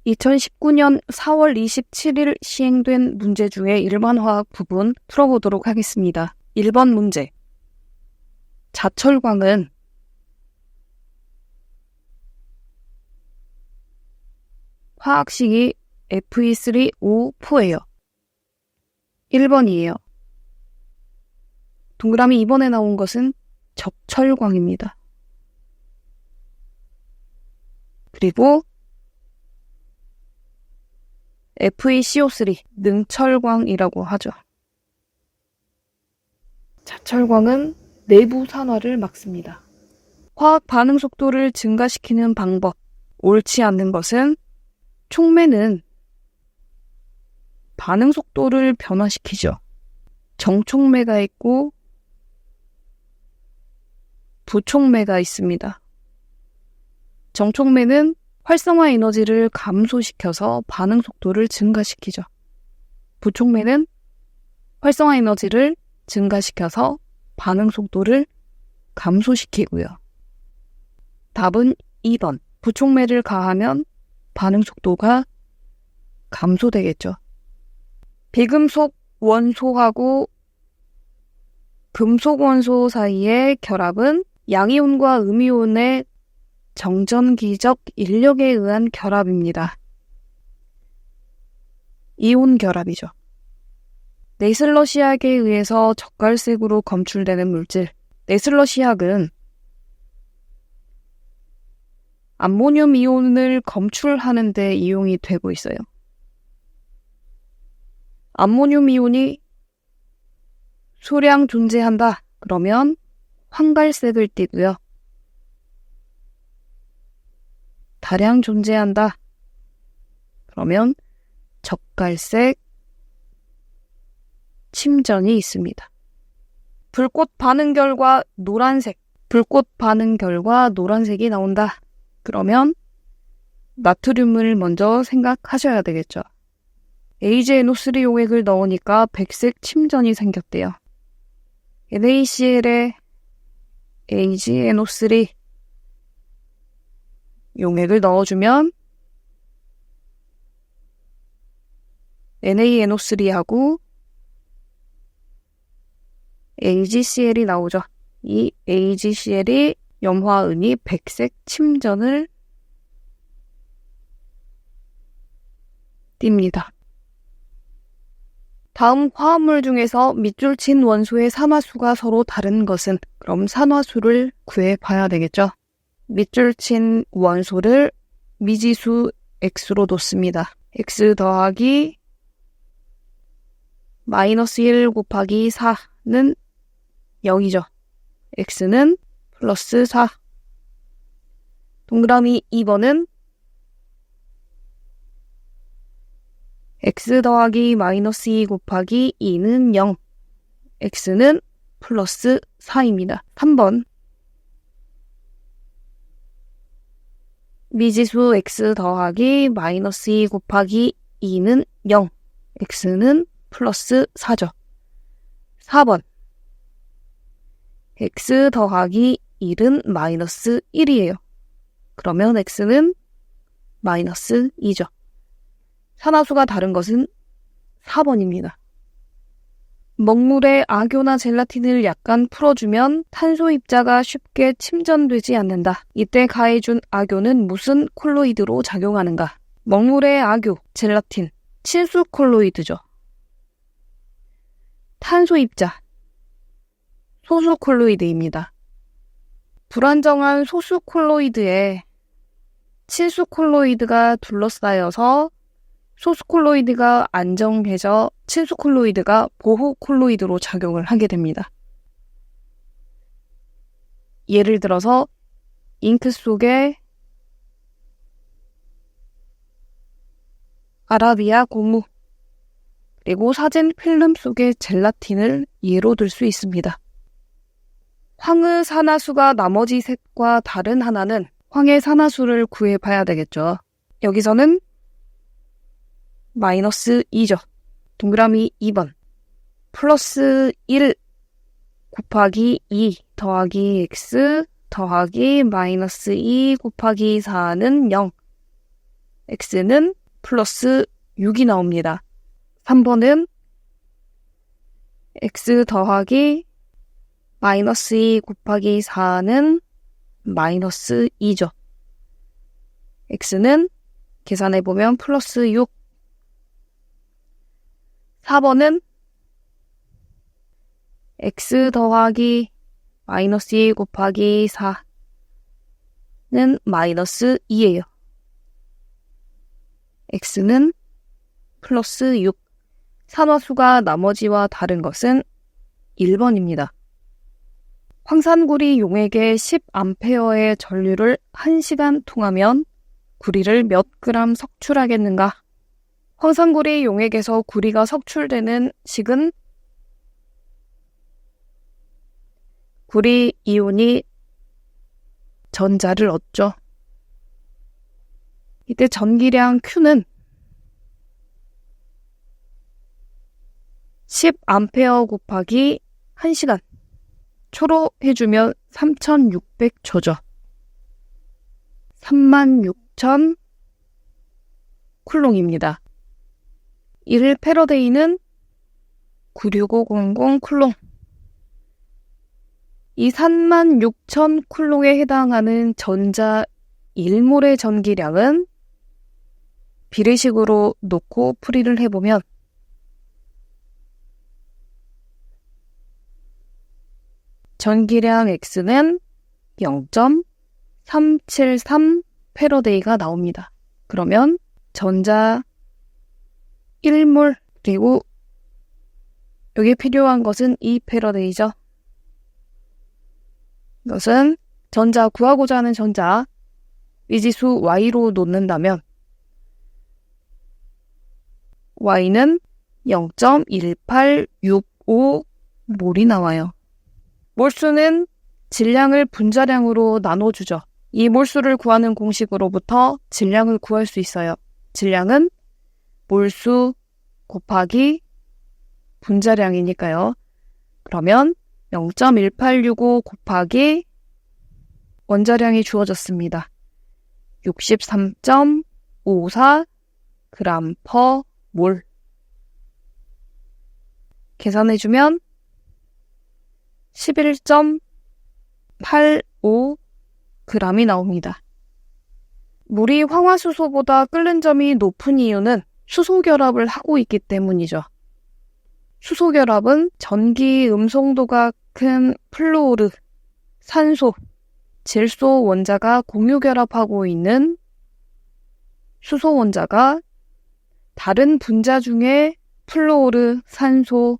2019년 4월 27일 시행된 문제 중에 일반화학 부분 풀어보도록 하겠습니다. 1번 문제. 자철광은 화학식이 Fe3O4예요. 1번이에요. 동그라미 2번에 나온 것은 적철광입니다. 그리고 FeCO3, 능철광이라고 하죠. 자철광은 내부 산화를 막습니다. 화학 반응 속도를 증가시키는 방법. 옳지 않는 것은 촉매는 반응 속도를 변화시키죠. 정촉매가 있고 부촉매가 있습니다. 정촉매는 활성화 에너지를 감소시켜서 반응 속도를 증가시키죠. 부촉매는 활성화 에너지를 증가시켜서 반응 속도를 감소시키고요. 답은 2번. 부촉매를 가하면 반응 속도가 감소되겠죠. 비금속 원소하고 금속 원소 사이의 결합은 양이온과 음이온의 정전기적 인력에 의한 결합입니다. 이온 결합이죠. 네슬러시약에 의해서 젓갈색으로 검출되는 물질. 네슬러시약은 암모늄 이온을 검출하는 데 이용이 되고 있어요. 암모늄 이온이 소량 존재한다. 그러면 황갈색을 띠고요. 다량 존재한다. 그러면 젓갈색 침전이 있습니다. 불꽃 반응 결과 노란색. 불꽃 반응 결과 노란색이 나온다. 그러면 나트륨을 먼저 생각하셔야 되겠죠. AgNO3 용액을 넣으니까 백색 침전이 생겼대요. NaCl에 AgNO3 용액을 넣어주면 NaNO3하고 AgCl이 나오죠. 이 AgCl이 염화은이 백색 침전을 띱니다. 다음 화합물 중에서 밑줄 친 원소의 산화수가 서로 다른 것은? 그럼 산화수를 구해봐야 되겠죠. 밑줄 친 원소를 미지수 X로 뒀습니다. X 더하기 마이너스 1 곱하기 4는 0이죠. X는 플러스 4. 동그라미 2번은 X 더하기 마이너스 2 곱하기 2는 0. X는 플러스 4입니다. 3번. 미지수 X 더하기 마이너스 2 곱하기 2는 0. X는 플러스 4죠. 4번. X 더하기 1은 마이너스 1이에요. 그러면 X는 마이너스 2죠. 산화수가 다른 것은 4번입니다. 먹물에 악교나 젤라틴을 약간 풀어주면 탄소 입자가 쉽게 침전되지 않는다. 이때 가해준 악교는 무슨 콜로이드로 작용하는가? 먹물의 악교, 젤라틴, 친수 콜로이드죠. 탄소 입자, 소수 콜로이드입니다. 불안정한 소수 콜로이드에 친수 콜로이드가 둘러싸여서 소수 콜로이드가 안정해져 친수 콜로이드가 보호 콜로이드로 작용을 하게 됩니다. 예를 들어서 잉크 속에 아라비아 고무, 그리고 사진 필름 속의 젤라틴을 예로 들 수 있습니다. 황의 산화수가 나머지 셋과 다른 하나는 황의 산화수를 구해봐야 되겠죠. 여기서는 마이너스 2죠. 동그라미 2번. 플러스 1 곱하기 2 더하기 x 더하기 마이너스 2 곱하기 4는 0. x는 플러스 6이 나옵니다. 3번은 x 더하기 마이너스 2 곱하기 4는 마이너스 2죠. x는 계산해보면 플러스 6. 4번은 x 더하기 마이너스 2 곱하기 4는 마이너스 2예요. x는 플러스 6. 산화수가 나머지와 다른 것은 1번입니다. 황산구리 용액에 10A의 전류를 1시간 통하면 구리를 몇 그램 석출하겠는가? 황산구리 용액에서 구리가 석출되는 식은 구리 이온이 전자를 얻죠. 이때 전기량 Q는 10A 곱하기 1시간. 초로 해주면 3600초죠. 36000 쿨롱입니다. 1패러데이는 96500 쿨롱. 이 36000 쿨롱에 해당하는 전자 1몰의 전기량은 비례식으로 놓고 풀이를 해보면 전기량 X는 0.373 패러데이가 나옵니다. 그러면 전자 1몰 그리고 여기 필요한 것은 2패러데이죠. 이것은 전자 구하고자 하는 전자 미지수 Y로 놓는다면 Y는 0.1865몰이 나와요. 몰수는 질량을 분자량으로 나눠주죠. 이 몰수를 구하는 공식으로부터 질량을 구할 수 있어요. 질량은 몰수 곱하기 분자량이니까요. 그러면 0.1865 곱하기 원자량이 주어졌습니다. 63.54 그램 퍼 몰. 계산해주면 11.85 g이 나옵니다. 물이 황화수소보다 끓는 점이 높은 이유는 수소결합을 하고 있기 때문이죠. 수소결합은 전기 음성도가 큰 플루오르, 산소, 질소 원자가 공유결합하고 있는 수소 원자가 다른 분자 중에 플루오르, 산소,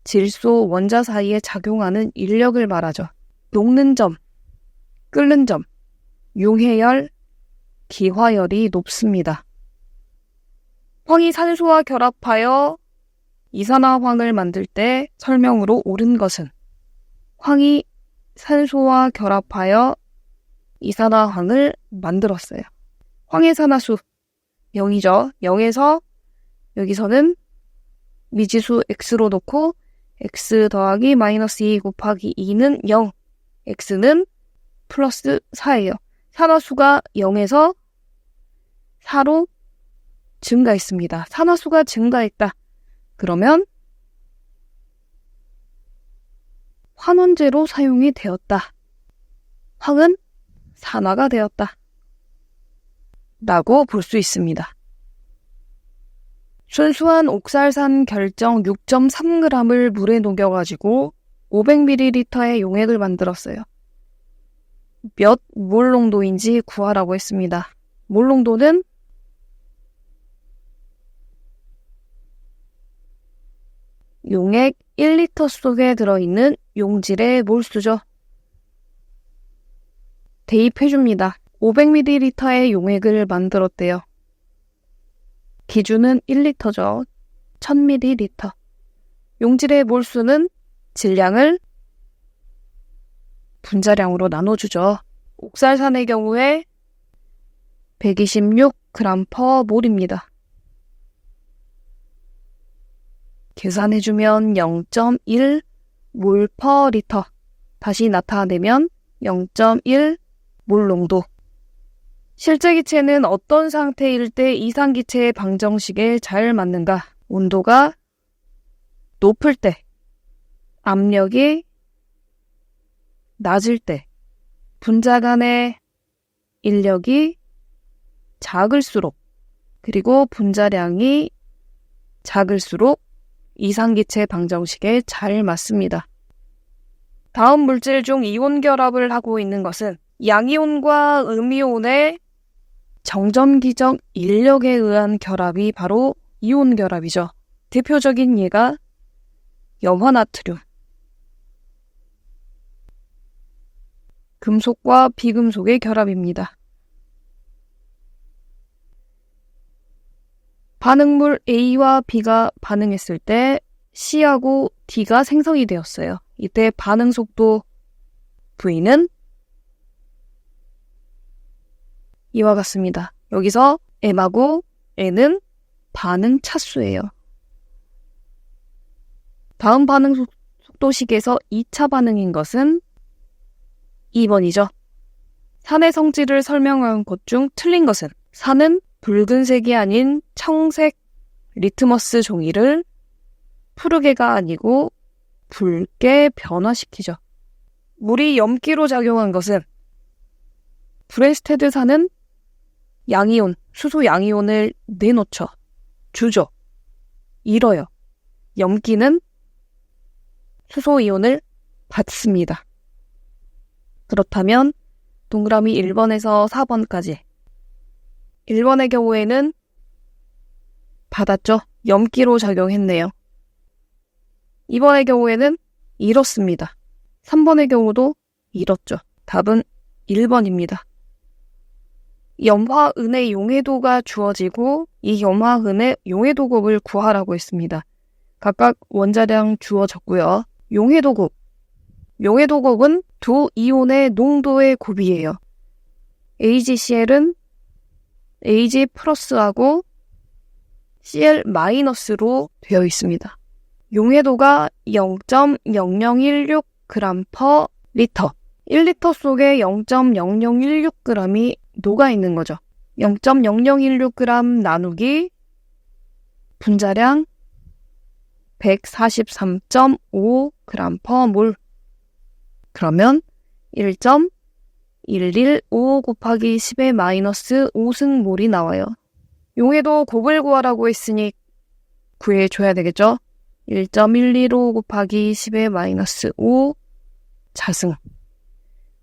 질소 원자 사이에 작용하는 인력을 말하죠. 녹는 점, 끓는 점, 융해열, 기화열이 높습니다. 황이 산소와 결합하여 이산화황을 만들 때 설명으로 옳은 것은 황이 산소와 결합하여 이산화황을 만들었어요. 황의 산화수 0이죠. 0에서 여기서는 미지수 x로 놓고 x 더하기 마이너스 2 곱하기 2는 0, x는 플러스 4예요. 산화수가 0에서 4로 증가했습니다. 산화수가 증가했다. 그러면 환원제로 사용이 되었다. 황은 산화가 되었다. 라고 볼 수 있습니다. 순수한 옥살산 결정 6.3g을 물에 녹여가지고 500ml의 용액을 만들었어요. 몇 몰 농도인지 구하라고 했습니다. 몰 농도는 용액 1리터 속에 들어있는 용질의 몰수죠. 대입해줍니다. 500ml의 용액을 만들었대요. 기준은 1리터죠. 1000ml. 용질의 몰수는 질량을 분자량으로 나눠주죠. 옥살산의 경우에 126g per 몰입니다. 계산해주면 0.1 몰 per 리터. 다시 나타내면 0.1 몰 농도. 실제 기체는 어떤 상태일 때 이상기체의 방정식에 잘 맞는가? 온도가 높을 때, 압력이 낮을 때, 분자 간의 인력이 작을수록, 그리고 분자량이 작을수록 이상기체 방정식에 잘 맞습니다. 다음 물질 중 이온 결합을 하고 있는 것은 양이온과 음이온의 정전기적 인력에 의한 결합이 바로 이온 결합이죠. 대표적인 예가 염화나트륨, 금속과 비금속의 결합입니다. 반응물 A와 B가 반응했을 때 C하고 D가 생성이 되었어요. 이때 반응 속도 V는 이와 같습니다. 여기서 M하고 N은 반응 차수예요. 다음 반응 속도식에서 2차 반응인 것은 2번이죠. 산의 성질을 설명한 것 중 틀린 것은 산은 붉은색이 아닌 청색 리트머스 종이를 푸르게가 아니고 붉게 변화시키죠. 물이 염기로 작용한 것은 브레스테드 산은 양이온, 수소 양이온을 내놓죠. 주죠. 잃어요. 염기는 수소 이온을 받습니다. 그렇다면 동그라미 1번에서 4번까지 1번의 경우에는 받았죠. 염기로 작용했네요. 2번의 경우에는 잃었습니다. 3번의 경우도 잃었죠. 답은 1번입니다. 염화은의 용해도가 주어지고 이 염화은의 용해도곱을 구하라고 했습니다. 각각 원자량 주어졌고요. 용해도곱은 두 이온의 농도의 곱이에요. AgCl은 Ag 플러스하고 Cl 마이너스로 되어 있습니다. 용해도가 0.0016g per 리터. 1리터 속에 0.0016g이 녹아 있는 거죠. 0.0016g 나누기 분자량 143.5g per 몰. 그러면 1.115 곱하기 10의 마이너스 5승몰이 나와요. 용해도 곱을 구하라고 했으니 구해줘야 되겠죠? 1.115 곱하기 10의 마이너스 5 자승.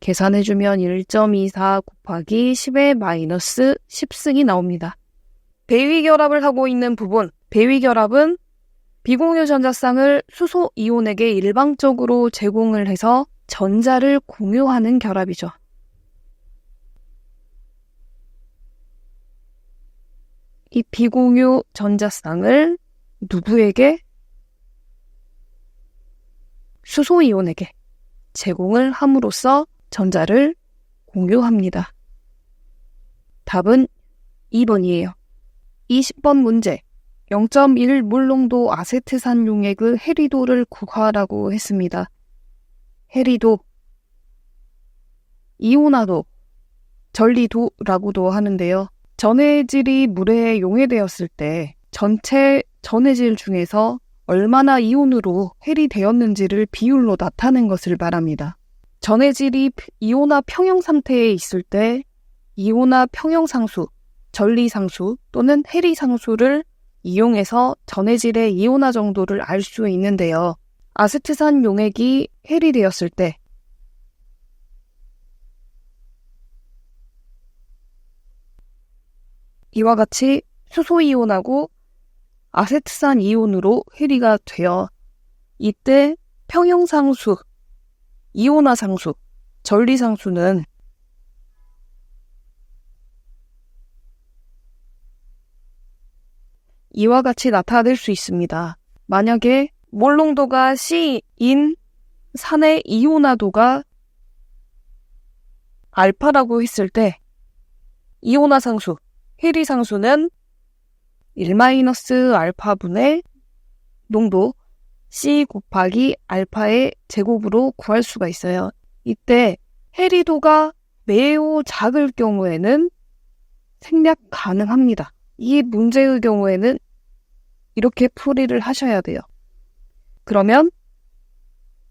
계산해주면 1.24 곱하기 10의 마이너스 10승이 나옵니다. 배위결합을 하고 있는 부분, 배위결합은 비공유 전자쌍을 수소 이온에게 일방적으로 제공을 해서 전자를 공유하는 결합이죠. 이 비공유 전자쌍을 누구에게? 수소 이온에게 제공을 함으로써 전자를 공유합니다. 답은 2번이에요. 20번 문제. 0.1 몰농도 아세트산 용액의 해리도를 구하라고 했습니다. 해리도, 이온화도, 전리도라고도 하는데요. 전해질이 물에 용해되었을 때 전체 전해질 중에서 얼마나 이온으로 해리되었는지를 비율로 나타낸 것을 말합니다. 전해질이 이온화 평형 상태에 있을 때 이온화 평형상수, 전리상수 또는 해리상수를 이용해서 전해질의 이온화 정도를 알 수 있는데요. 아세트산 용액이 해리되었을 때 이와 같이 수소이온하고 아세트산 이온으로 해리가 되어 이때 평형상수, 이온화상수, 전리상수는 이와 같이 나타낼 수 있습니다. 만약에 몰농도가 C인 산의 이온화도가 알파라고 했을 때 이온화상수, 해리상수는 1-알파분의 농도 C 곱하기 알파의 제곱으로 구할 수가 있어요. 이때 해리도가 매우 작을 경우에는 생략 가능합니다. 이 문제의 경우에는 이렇게 풀이를 하셔야 돼요. 그러면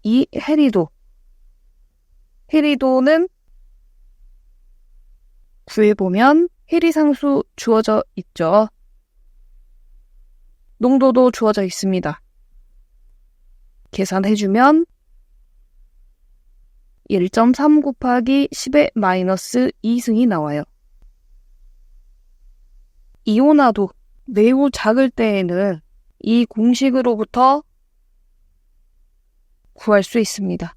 이 해리도는 구해보면 해리상수 주어져 있죠. 농도도 주어져 있습니다. 계산해주면 1.3 곱하기 10의 마이너스 2승이 나와요. 이온화도 매우 작을 때에는 이 공식으로부터 구할 수 있습니다.